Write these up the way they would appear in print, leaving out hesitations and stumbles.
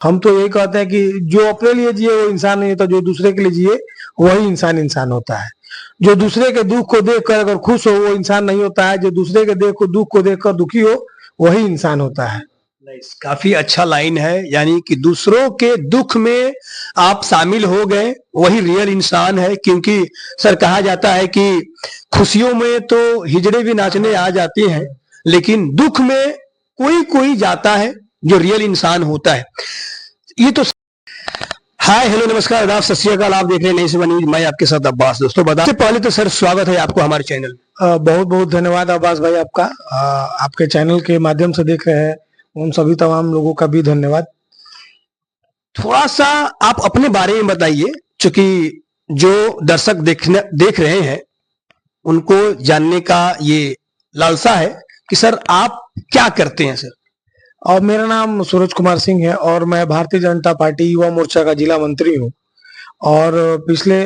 हम तो यही कहते हैं कि जो अपने लिए जिए वो इंसान नहीं होता, जो दूसरे के लिए जिए वही इंसान इंसान होता है। जो दूसरे के दुख को देखकर अगर खुश हो वो इंसान नहीं होता है, जो दूसरे के दुख को देखकर दुखी हो वही इंसान होता है। काफी अच्छा लाइन है, यानी कि दूसरों के दुख में आप शामिल हो गए वही रियल इंसान है। क्योंकि सर कहा जाता है कि खुशियों में तो हिजड़े भी नाचने आ जाते हैं, लेकिन दुख में कोई कोई जाता है जो रियल इंसान होता है। ये तो हाय हेलो नमस्कार आदाब सत श्री अकाल, आप देख रहे हैं नई सेवा न्यूज, मैं आपके साथ अब्बास। दोस्तों बताने से पहले तो सर स्वागत है आपको हमारे चैनल में। बहुत बहुत धन्यवाद अब्बास भाई आपका। आपके चैनल के माध्यम से देख रहे हैं उन सभी तमाम लोगों का भी धन्यवाद। थोड़ा सा आप अपने बारे में बताइए, क्योंकि जो दर्शक देख रहे हैं उनको जानने का ये लालसा है कि सर आप क्या करते हैं सर। और मेरा नाम सूरज कुमार सिंह है और मैं भारतीय जनता पार्टी युवा मोर्चा का जिला मंत्री हूँ। और पिछले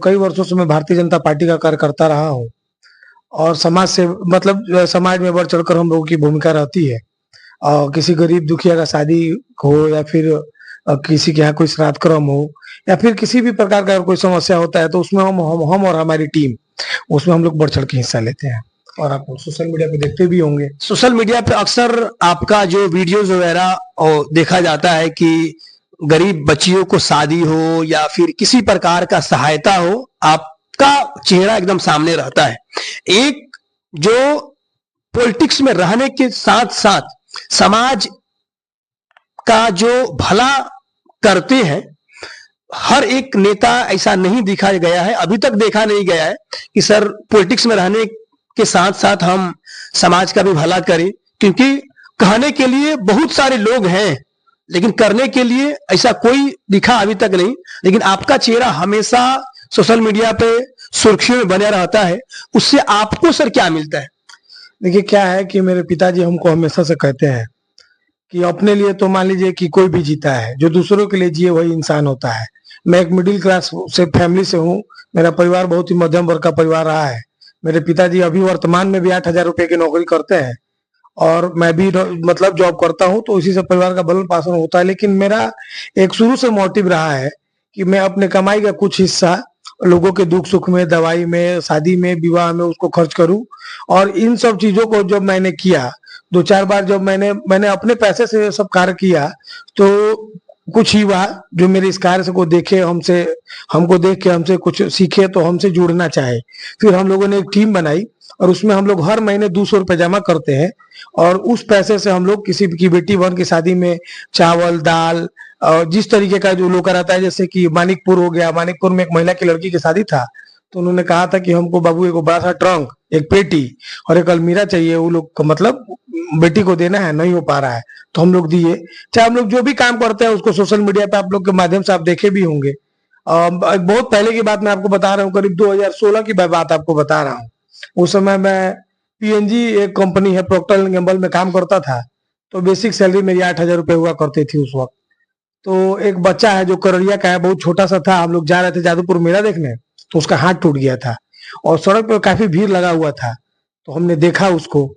कई वर्षों से मैं भारतीय जनता पार्टी का कार्य करता रहा हूँ और समाज से मतलब समाज में बढ़ चढ़कर हम लोगों की भूमिका रहती है। किसी गरीब दुखिया का शादी हो या फिर किसी के यहाँ कोई श्राद्ध क्रम हो या फिर किसी भी प्रकार का कोई समस्या होता है तो उसमें हम और हमारी टीम उसमें हम लोग बढ़ चढ़ के हिस्सा लेते हैं। और आप सोशल मीडिया पे देखते भी होंगे, सोशल मीडिया पे अक्सर आपका जो वीडियोस वगैरह देखा जाता है कि गरीब बच्चियों को शादी हो या फिर किसी प्रकार का सहायता हो, आपका चेहरा एकदम सामने रहता है। एक जो पॉलिटिक्स में रहने के साथ साथ समाज का जो भला करते हैं, हर एक नेता ऐसा नहीं देखा गया है, अभी तक देखा नहीं गया है कि सर पॉलिटिक्स में रहने के साथ साथ हम समाज का भी भला करें। क्योंकि कहने के लिए बहुत सारे लोग हैं लेकिन करने के लिए ऐसा कोई दिखा अभी तक नहीं। लेकिन आपका चेहरा हमेशा सोशल मीडिया पे सुर्खियों में बना रहता है, उससे आपको सर क्या मिलता है? देखिए क्या है कि मेरे पिताजी हमको हमेशा से कहते हैं कि अपने लिए तो मान लीजिए कि कोई भी जीता है, जो दूसरों के लिए जिए वही इंसान होता है। मैं एक मिडिल क्लास से फैमिली से हूँ, मेरा परिवार बहुत ही मध्यम वर्ग का परिवार रहा है। मेरे पिताजी अभी वर्तमान में भी 8,000 रुपए की नौकरी करते हैं और मैं भी मतलब जॉब करता हूँ, तो इसी से परिवार का भरण पोषण होता है। लेकिन मेरा एक शुरू से मोटिव रहा है कि मैं अपने कमाई का कुछ हिस्सा लोगों के दुख सुख में, दवाई में, शादी में, विवाह में उसको खर्च करूं। और इन सब चीजों को जब मैंने किया, 2-4 बार जब मैंने अपने पैसे से सब कार्य किया, तो कुछ ही हुआ जो मेरे इस कार्य को देखे, हमको देख के हमसे कुछ सीखे, तो हमसे जुड़ना चाहे। फिर हम लोगों ने एक टीम बनाई और उसमें हम लोग हर महीने 200 रुपए जमा करते हैं और उस पैसे से हम लोग किसी की बेटी बहन की शादी में चावल दाल और जिस तरीके का जो लोग रहता है, जैसे कि मानिकपुर हो गया, मानिकपुर में एक महिला की लड़की की शादी था, तो उन्होंने कहा था कि हमको बाबू एक बड़ा सा ट्रंक, एक पेटी और एक अलमीरा चाहिए, वो लोग को मतलब बेटी को देना है, नहीं हो पा रहा है, तो हम लोग दिए। चाहे हम लोग जो भी काम करते हैं उसको सोशल मीडिया पे आप लोग के माध्यम से आप देखे भी होंगे। बहुत पहले की बात मैं आपको बता रहा हूँ, करीब 2016 की बात आपको बता रहा हूँ। उस समय मैं पीएनजी एक कंपनी है प्रोक्टर एंड गैम्बल में काम करता था, तो बेसिक सैलरी मेरी 8,000 रुपए हुआ करती थी उस वक्त। तो एक बच्चा है जो करड़िया का है, बहुत छोटा सा था, हम लोग जा रहे थे जादूपुर मेला देखने, तो उसका हाथ टूट गया था और सड़क पर काफी भीड़ लगा हुआ था। तो हमने देखा उसको,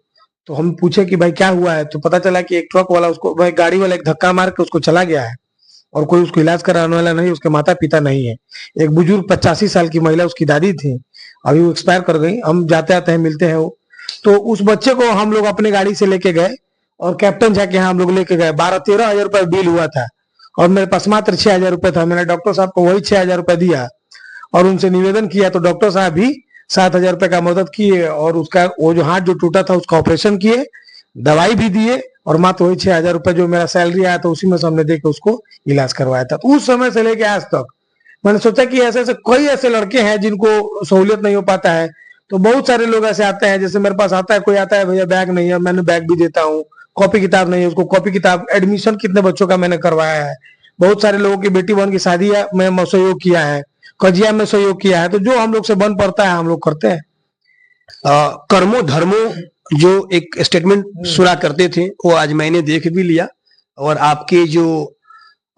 तो हम पूछे कि भाई क्या हुआ है, तो पता चला कि एक ट्रक वाला उसको, भाई गाड़ी वाला एक धक्का मार के उसको चला गया है और कोई उसको इलाज कराने वाला नहीं, उसके माता पिता नहीं है। एक बुजुर्ग 85 साल की महिला उसकी दादी थी, अभी वो एक्सपायर कर गई। हम जाते आते हैं, मिलते हैं वो। तो उस बच्चे को हम लोग अपने गाड़ी से लेके गए और कैप्टन झा के यहाँ हम लोग लेके गए। 12-13 हजार रुपए बिल हुआ था और मेरे पास मात्र 6,000 रुपए था। मैंने डॉक्टर साहब को वही 6,000 रुपए दिया और उनसे निवेदन किया, तो डॉक्टर साहब भी 7,000 रुपए का मदद किए और उसका वो जो हाथ जो टूटा था उसका ऑपरेशन किए, दवाई भी दिए और मात्र वही 6,000 रुपए जो मेरा सैलरी आया था उसी में से हमने देके उसको इलाज करवाया था। तो उस समय से लेके आज तक मैंने सोचा कि ऐसे ऐसे कई ऐसे लड़के हैं जिनको सहूलियत नहीं हो पाता है, तो बहुत सारे लोग ऐसे आते हैं, जैसे मेरे पास आता है कोई आता है, भैया बैग नहीं है, मैंने बैग भी देता हूँ। कॉपी किताब नहीं है, उसको कॉपी किताब, एडमिशन कितने बच्चों का मैंने करवाया है। बहुत सारे लोगों की बेटी बहन की शादी में सहयोग किया है, कजिया में सहयोग किया है। तो जो हम लोग से बन पड़ता है हम लोग करते हैं। कर्मो धर्मो जो एक स्टेटमेंट सुना करते थे वो आज मैंने देख भी लिया और आपके जो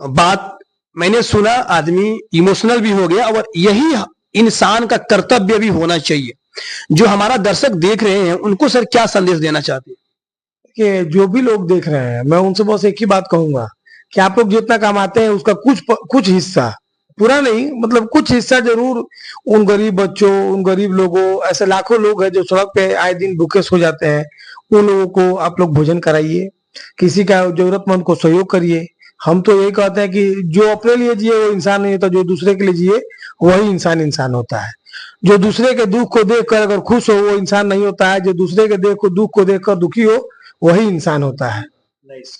बात मैंने सुना, आदमी इमोशनल भी हो गया। और यही इंसान का कर्तव्य भी होना चाहिए। जो हमारा दर्शक देख रहे हैं उनको सर क्या संदेश देना चाहते हैं? कि जो भी लोग देख रहे हैं, मैं उनसे बस एक ही बात कहूंगा कि आप लोग जितना कमाते हैं उसका कुछ हिस्सा, पूरा नहीं मतलब कुछ हिस्सा जरूर उन गरीब बच्चों, उन गरीब लोगों, ऐसे लाखों लोग हैं जो सड़क पे आए दिन भूखे सो जाते हैं, उन लोगों को आप लोग भोजन कराइए, किसी का जरूरतमंद को सहयोग करिए। हम तो यही कहते हैं कि जो अपने लिए जिए वो इंसान नहीं होता, जो दूसरे के लिए जिए वही इंसान होता है। जो दूसरे के दुख को देखकर अगर खुश हो वो इंसान नहीं होता है, जो दूसरे के दुख को देखकर दुखी हो वही इंसान होता है।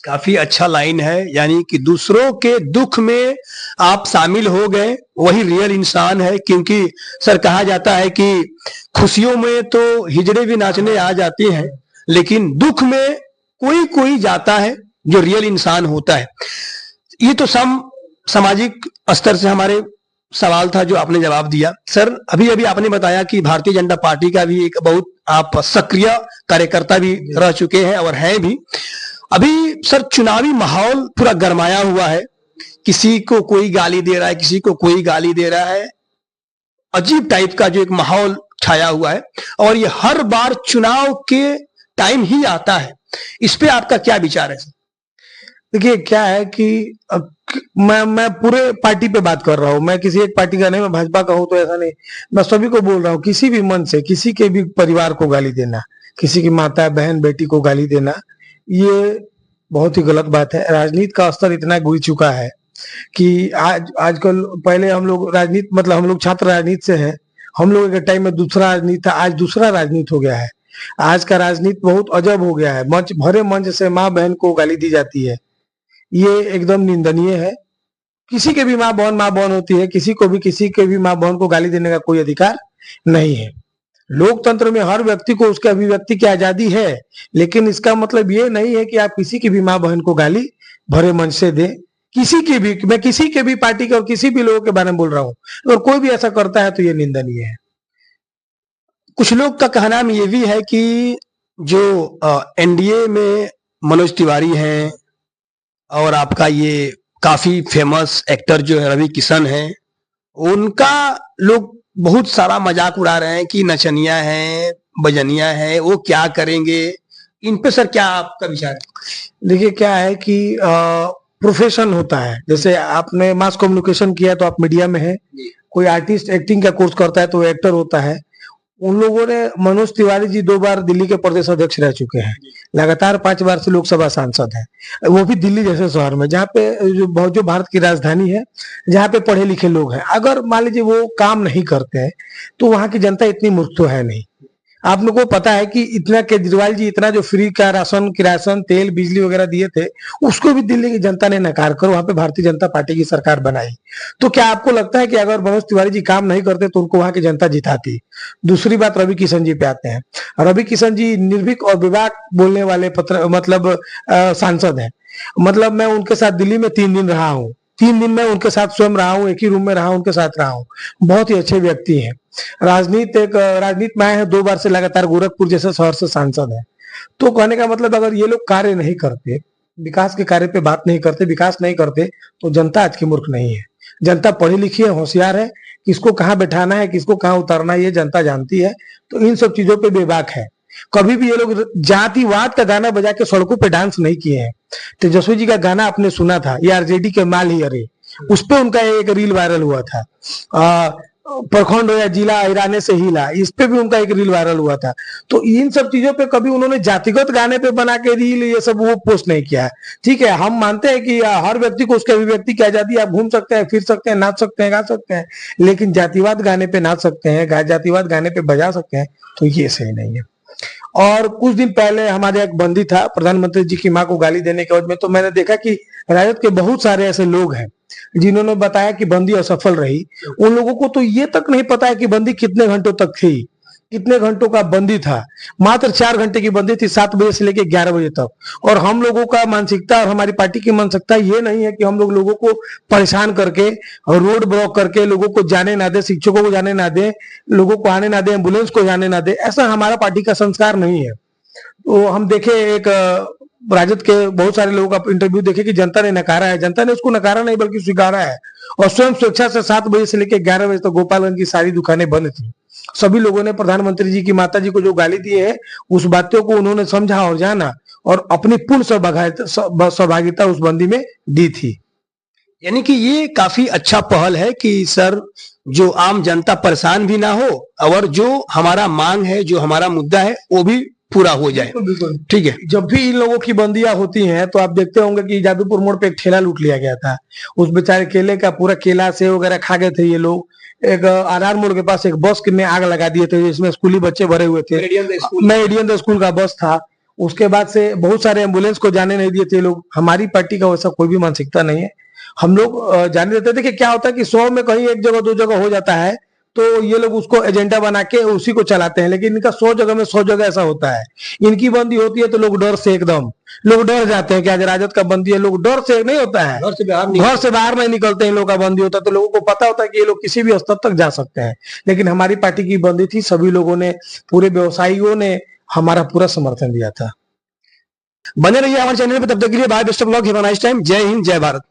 काफी अच्छा लाइन है, यानी कि दूसरों के दुख में आप शामिल हो गए वही रियल इंसान है। क्योंकि सर कहा जाता है कि खुशियों में तो हिजड़े भी नाचने आ जाती हैं, लेकिन दुख में कोई कोई जाता है जो रियल इंसान होता है। ये तो सामाजिक स्तर से हमारे सवाल था जो आपने जवाब दिया। सर अभी अभी आपने बताया कि भारतीय जनता पार्टी का भी एक बहुत आप सक्रिय कार्यकर्ता भी रह चुके हैं और हैं भी। अभी सर चुनावी माहौल पूरा गरमाया हुआ है, किसी को कोई गाली दे रहा है, किसी को कोई गाली दे रहा है, अजीब टाइप का जो एक माहौल छाया हुआ है, और ये हर बार चुनाव के टाइम ही आता है। इस पे आपका क्या विचार है? देखिए क्या है कि मैं पूरे पार्टी पे बात कर रहा हूँ, मैं किसी एक पार्टी का नहीं, मैं भाजपा का हूँ तो ऐसा नहीं, मैं सभी को बोल रहा हूँ, किसी भी मन से किसी के भी परिवार को गाली देना, किसी की माता बहन बेटी को गाली देना, ये बहुत ही गलत बात है। राजनीति का स्तर इतना गिर चुका है कि आजकल, पहले हम लोग राजनीति मतलब हम लोग छात्र राजनीति से हैं, हम लोगों के टाइम में दूसरा राजनीति था, आज दूसरा राजनीति हो गया है। आज का राजनीति बहुत अजब हो गया है, भरे मंच से माँ बहन को गाली दी जाती है, ये एकदम निंदनीय है। किसी के भी माँ बहन होती है, किसी के भी माँ बहन को गाली देने का कोई अधिकार नहीं है। लोकतंत्र में हर व्यक्ति को उसके अभिव्यक्ति की आजादी है, लेकिन इसका मतलब ये नहीं है कि आप किसी की भी माँ बहन को गाली भरे मंच से दें। किसी की भी, मैं किसी के भी पार्टी के और किसी भी लोगों के बारे में बोल रहा हूँ, और कोई भी ऐसा करता है तो ये निंदनीय है। कुछ लोग का कहना ये भी है कि जो एनडीए में मनोज तिवारी हैं और आपका ये काफी फेमस एक्टर जो है रवि किशन है, उनका लोग बहुत सारा मजाक उड़ा रहे हैं कि नचनिया है, बजनिया है, वो क्या करेंगे। इन पे सर क्या आपका विचार है? देखिए क्या है कि प्रोफेशन होता है, जैसे आपने मास कम्युनिकेशन किया तो आप मीडिया में है, कोई आर्टिस्ट एक्टिंग का कोर्स करता है तो वो एक्टर होता है। उन लोगों ने, मनोज तिवारी जी 2 बार दिल्ली के प्रदेश अध्यक्ष रह चुके हैं, लगातार 5 बार से लोकसभा सांसद है, वो भी दिल्ली जैसे शहर में, जहाँ पे जो भारत की राजधानी है, जहाँ पे पढ़े लिखे लोग हैं। अगर मान लीजिए वो काम नहीं करते हैं तो वहां की जनता इतनी मूर्ख तो है नहीं। आप लोगों को पता है कि इतना केजरीवाल जी इतना जो फ्री का राशन, किरासन तेल बिजली वगैरह दिए थे, उसको भी दिल्ली की जनता ने नकार कर वहां पे भारतीय जनता पार्टी की सरकार बनाई। तो क्या आपको लगता है कि अगर मनोज तिवारी जी काम नहीं करते तो उनको वहां की जनता जिताती? दूसरी बात, रवि किशन जी पे आते हैं। रवि किशन जी निर्भीक और बेबाक बोलने वाले सांसद हैं। मतलब मैं उनके साथ दिल्ली में 3 दिन रहा हूँ, 3 दिन में उनके साथ स्वयं रहा हूँ, एक ही रूम में रहा हूँ, उनके साथ रहा हूँ। बहुत ही अच्छे व्यक्ति हैं। राजनीति में आए हैं 2 बार से लगातार, गोरखपुर जैसे शहर से सांसद है। तो कहने का मतलब, अगर ये लोग कार्य नहीं करते, विकास के कार्य पे बात नहीं करते, विकास नहीं करते, तो जनता आज की मूर्ख नहीं है। जनता पढ़ी लिखी है, होशियार है, किसको कहाँ बैठाना है, किसको कहाँ उतारना है, ये जनता जानती है। तो इन सब चीजों पे बेबाक है। कभी भी ये लोग जातिवाद का गाना बजा के सड़कों पे डांस नहीं किए हैं। तेजस्वी जी का गाना आपने सुना था, ये आरजेडी के माल ही अरे, उस पे उनका एक रील वायरल हुआ था। प्रखंड हो या जिला ईराने से हिला, इस पे भी उनका एक रील वायरल हुआ था। तो इन सब चीजों पे कभी उन्होंने जातिगत गाने पे बना के रील ये सब वो पोस्ट नहीं किया है। ठीक है, हम मानते हैं कि हर व्यक्ति को उसके अभिव्यक्ति की आजादी, आप घूम सकते हैं, फिर सकते हैं, नाच सकते हैं, गा सकते हैं, लेकिन जातिवाद गाने पे नाच सकते हैं, जातिवाद गाने पे बजा सकते हैं, तो ये सही नहीं है। और कुछ दिन पहले हमारे एक बंदी था प्रधानमंत्री जी की मां को गाली देने के वजह में, तो मैंने देखा कि राजद के बहुत सारे ऐसे लोग हैं जिन्होंने बताया कि बंदी असफल रही। उन लोगों को तो ये तक नहीं पता है कि बंदी कितने घंटों तक थी, कितने घंटों का बंदी था। मात्र 4 घंटे की बंदी थी, 7 बजे से लेकर 11 बजे तक। और हम लोगों का मानसिकता और हमारी पार्टी की मानसिकता ये नहीं है कि हम लोगों को परेशान करके और रोड ब्लॉक करके लोगों को जाने ना दे, शिक्षकों को जाने ना दे, लोगों को आने ना दे, एम्बुलेंस को जाने ना दे। ऐसा हमारा पार्टी का संस्कार नहीं है। तो हम देखे एक राजद के बहुत सारे लोगों का इंटरव्यू देखे कि जनता ने नकारा है। जनता ने उसको नकारा नहीं बल्कि स्वीकारा है। और स्वयं स्वेच्छा से 7 बजे से लेकर 11 बजे तक गोपालगंज की सारी दुकानें बंद थी। सभी लोगों ने प्रधानमंत्री जी की माता जी को जो गाली दी है, उस बातों को उन्होंने समझा और जाना, और अपनी पूर्ण सहभागिता उस बंदी में दी थी। यानी कि ये काफी अच्छा पहल है कि सर जो आम जनता परेशान भी ना हो और जो हमारा मांग है, जो हमारा मुद्दा है वो भी पूरा हो जाए। बिल्कुल ठीक है। जब भी इन लोगों की बंदियां होती हैं तो आप देखते होंगे कि जादूपुर मोड़ पे एक ठेला लूट लिया गया था। उस बेचारे केले का पूरा केला सेब वगैरह खा गए थे ये लोग। एक आधार मोड़ के पास एक बस में आग लगा दिए थे जिसमें स्कूली बच्चे भरे हुए थे। मेडियन स्कूल का बस था। उसके बाद से बहुत सारे एम्बुलेंस को जाने नहीं दिए थे लोग। हमारी पार्टी का वैसा कोई भी मानसिकता नहीं है। हम लोग जाने देते थे कि क्या होता है कि 100 में कहीं एक जगह 2 जगह हो जाता है तो ये लोग उसको एजेंडा बना के उसी को चलाते हैं, लेकिन इनका 100 जगह में 100 जगह ऐसा होता है। इनकी बंदी होती है तो लोग डर से एकदम लोग डर जाते हैं कि आज राजद का बंदी है। लोग डर से नहीं होता है, घर से बाहर नहीं निकलते। इन लोग का बंदी होता है तो लोगों को पता होता है कि ये लोग किसी भी स्तर तक जा सकते हैं। लेकिन हमारी पार्टी की बंदी थी, सभी लोगों ने, पूरे व्यवसायियों ने हमारा पूरा समर्थन दिया था। बने रहिए हमारे चैनल पर, तब तक के लिए bye, best of luck, have a nice time. जय हिंद, जय भारत।